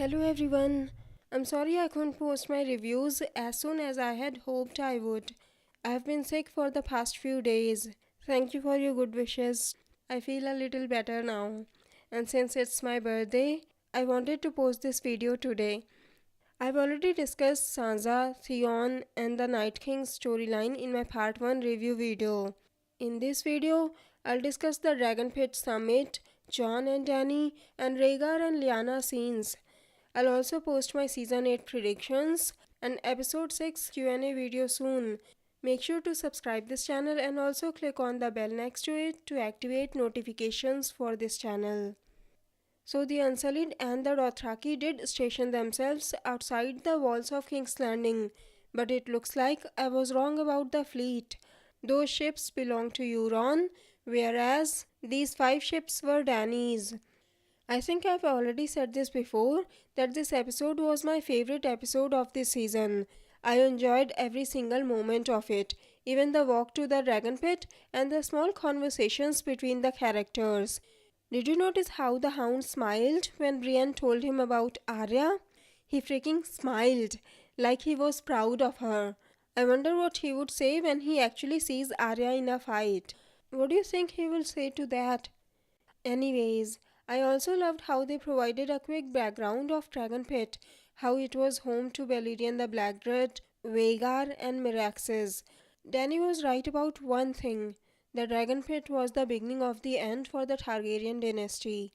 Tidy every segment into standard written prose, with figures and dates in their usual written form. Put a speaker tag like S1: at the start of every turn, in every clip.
S1: Hello everyone. I'm sorry I couldn't post my reviews as soon as I had hoped I would. I have been sick for the past few days. Thank you for your good wishes. I feel a little better now. And since it's my birthday, I wanted to post this video today. I've already discussed Sansa, Theon, and the Night King's storyline in my part 1 review video. In this video, I'll discuss the Dragonpit Summit, Jon and Dany, and Rhaegar and Lyanna scenes. I'll also post my season 8 predictions and episode 6 Q&A video soon. Make sure to subscribe this channel and also click on the bell next to it to activate notifications for this channel. So the Unsullied and the Dothraki did station themselves outside the walls of King's Landing, but it looks like I was wrong about the fleet. Those ships belong to Euron, whereas these 5 ships were Dany's. I think I've already said this before that this episode was my favorite episode of this season. I enjoyed every single moment of it, even the walk to the dragon pit and the small conversations between the characters. Did you notice how the hound smiled when Brienne told him about Arya? He freaking smiled, like he was proud of her. I wonder what he would say when he actually sees Arya in a fight. What do you think he will say to that? Anyways, I also loved how they provided a quick background of Dragonpit, how it was home to Balerion the Blackdread, Vhagar, and Meraxes. Danny was right about one thing. The Dragon Pit was the beginning of the end for the Targaryen dynasty.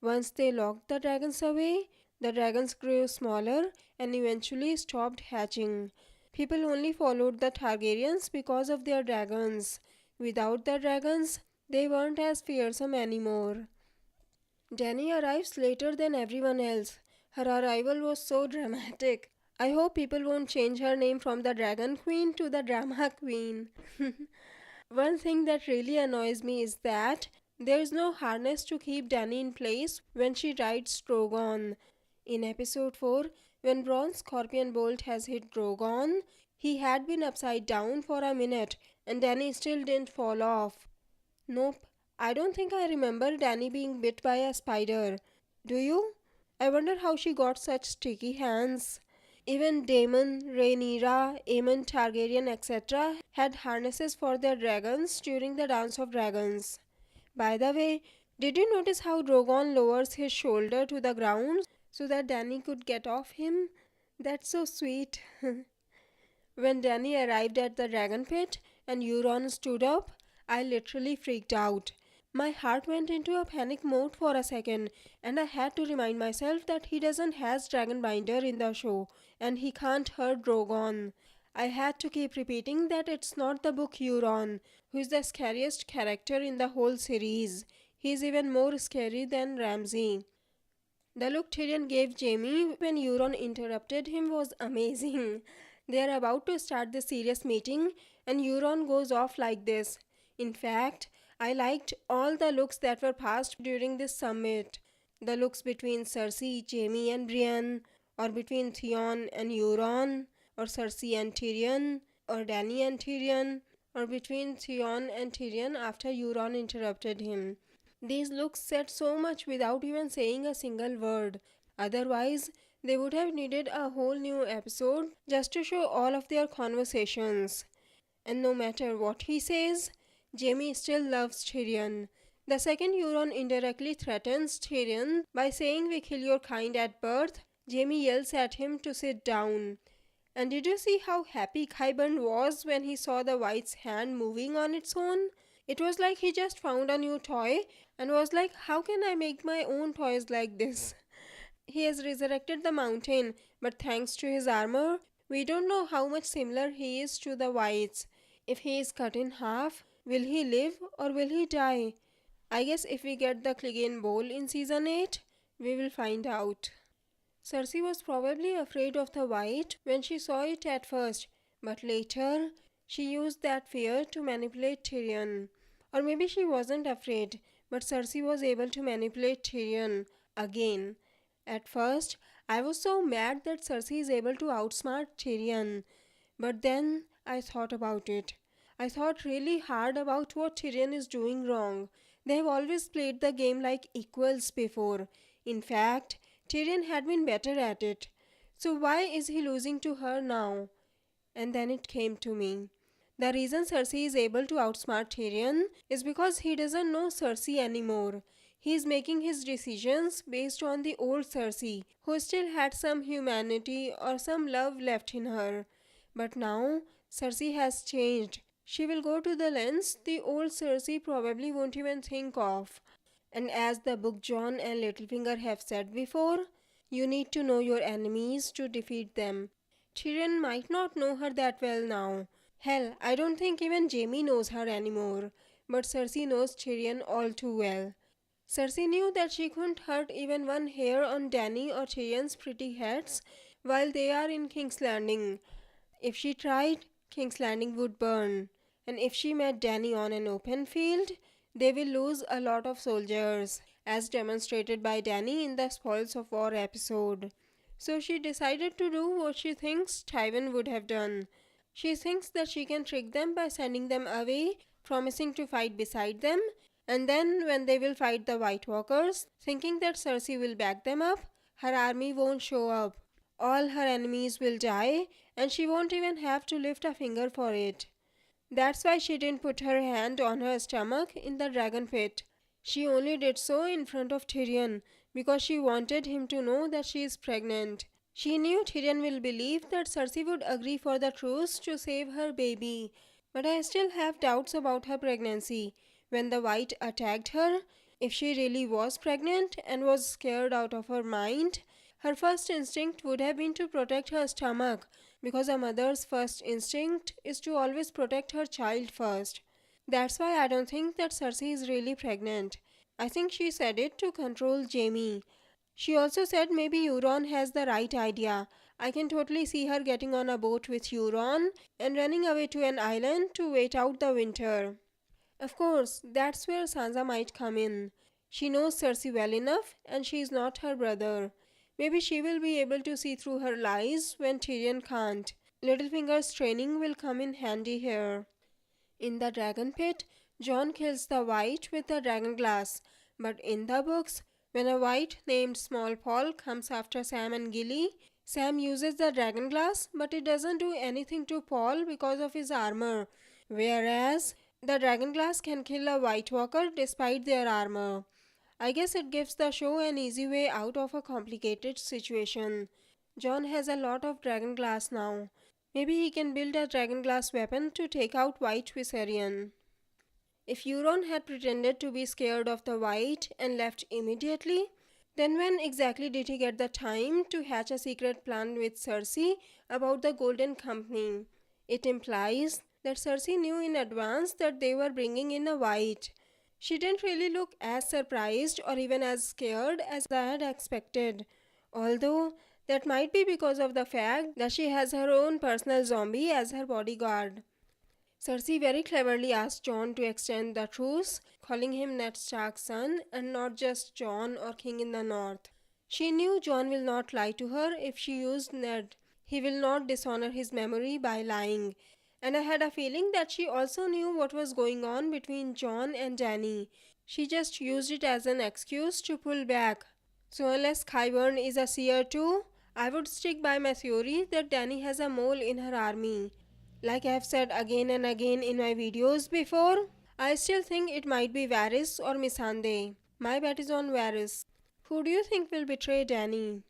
S1: Once they locked the dragons away, the dragons grew smaller and eventually stopped hatching. People only followed the Targaryens because of their dragons. Without the dragons, they weren't as fearsome anymore. Danny arrives later than everyone else. Her arrival was so dramatic. I hope people won't change her name from the Dragon Queen to the Drama Queen. One thing that really annoys me is that there is no harness to keep Dany in place when she rides Drogon. In episode 4, when Bron's scorpion bolt has hit Drogon, he had been upside down for a minute and Dany still didn't fall off. Nope, I don't think I remember Dany being bit by a spider. Do you? I wonder how she got such sticky hands. Even Daemon, Rhaenyra, Aemon Targaryen, etc. had harnesses for their dragons during the Dance of Dragons. By the way, did you notice how Drogon lowers his shoulder to the ground so that Dany could get off him? That's so sweet. When Dany arrived at the dragon pit and Euron stood up, I literally freaked out. My heart went into a panic mode for a second, and I had to remind myself that he doesn't has Dragonbinder in the show, and he can't hurt Drogon. I had to keep repeating that it's not the book Euron, who is the scariest character in the whole series. He is even more scary than Ramsay. The look Tyrion gave Jaime when Euron interrupted him was amazing. They are about to start the serious meeting, and Euron goes off like this. In fact, I liked all the looks that were passed during this summit. The looks between Cersei, Jaime, and Brienne, or between Theon and Euron, or Cersei and Tyrion, or Dany and Tyrion, or between Theon and Tyrion after Euron interrupted him. These looks said so much without even saying a single word. Otherwise, they would have needed a whole new episode just to show all of their conversations. And no matter what he says, Jaime still loves Tyrion. The second Euron indirectly threatens Tyrion by saying we kill your kind at birth, Jaime yells at him to sit down. And did you see how happy Qyburn was when he saw the White's hand moving on its own? It was like he just found a new toy and was like, how can I make my own toys like this? He has resurrected the mountain, but thanks to his armor, we don't know how much similar he is to the Whites. If he is cut in half, will he live or will he die? I guess if we get the Clegane Bowl in season 8, we will find out. Cersei was probably afraid of the White when she saw it at first, but later she used that fear to manipulate Tyrion. Or maybe she wasn't afraid, but Cersei was able to manipulate Tyrion again. At first, I was so mad that Cersei is able to outsmart Tyrion. But then I thought about it. I thought really hard about what Tyrion is doing wrong. They have always played the game like equals before. In fact, Tyrion had been better at it. So why is he losing to her now? And then it came to me. The reason Cersei is able to outsmart Tyrion is because he doesn't know Cersei anymore. He is making his decisions based on the old Cersei, who still had some humanity or some love left in her. But now, Cersei has changed. She will go to the lengths the old Cersei probably won't even think of. And as the book Jon and Littlefinger have said before, you need to know your enemies to defeat them. Tyrion might not know her that well now. Hell, I don't think even Jaime knows her anymore. But Cersei knows Tyrion all too well. Cersei knew that she couldn't hurt even one hair on Dany or Tyrion's pretty heads while they are in King's Landing. If she tried, King's Landing would burn. And if she met Dany on an open field, they will lose a lot of soldiers, as demonstrated by Dany in the Spoils of War episode. So she decided to do what she thinks Tywin would have done. She thinks that she can trick them by sending them away, promising to fight beside them, and then when they will fight the White Walkers, thinking that Cersei will back them up, her army won't show up. All her enemies will die, and she won't even have to lift a finger for it. That's why she didn't put her hand on her stomach in the dragon pit. She only did so in front of Tyrion because she wanted him to know that she is pregnant. She knew Tyrion will believe that Cersei would agree for the truce to save her baby. But I still have doubts about her pregnancy. When the White attacked her, if she really was pregnant and was scared out of her mind, her first instinct would have been to protect her stomach because a mother's first instinct is to always protect her child first. That's why I don't think that Cersei is really pregnant. I think she said it to control Jaime. She also said maybe Euron has the right idea. I can totally see her getting on a boat with Euron and running away to an island to wait out the winter. Of course, that's where Sansa might come in. She knows Cersei well enough and she is not her brother. Maybe she will be able to see through her lies when Tyrion can't. Littlefinger's training will come in handy here. In the dragon pit, Jon kills the White with the dragon glass, but in the books, when a White named Small Paul comes after Sam and Gilly, Sam uses the dragon glass, but it doesn't do anything to Paul because of his armor, whereas the dragon glass can kill a White Walker despite their armor. I guess it gives the show an easy way out of a complicated situation. Jon has a lot of dragon glass now. Maybe he can build a dragon glass weapon to take out White Viserion. If Euron had pretended to be scared of the White and left immediately, then when exactly did he get the time to hatch a secret plan with Cersei about the Golden Company? It implies that Cersei knew in advance that they were bringing in a White. She didn't really look as surprised or even as scared as I had expected, although that might be because of the fact that she has her own personal zombie as her bodyguard. Cersei very cleverly asked Jon to extend the truce, calling him Ned Stark's son and not just Jon or King in the North. She knew Jon will not lie to her if she used Ned. He will not dishonor his memory by lying. And I had a feeling that she also knew what was going on between Jon and Dany. She just used it as an excuse to pull back. So unless Qyburn is a seer too, I would stick by my theory that Dany has a mole in her army. Like I have said again and again in my videos before, I still think it might be Varys or Missandei. My bet is on Varys. Who do you think will betray Dany?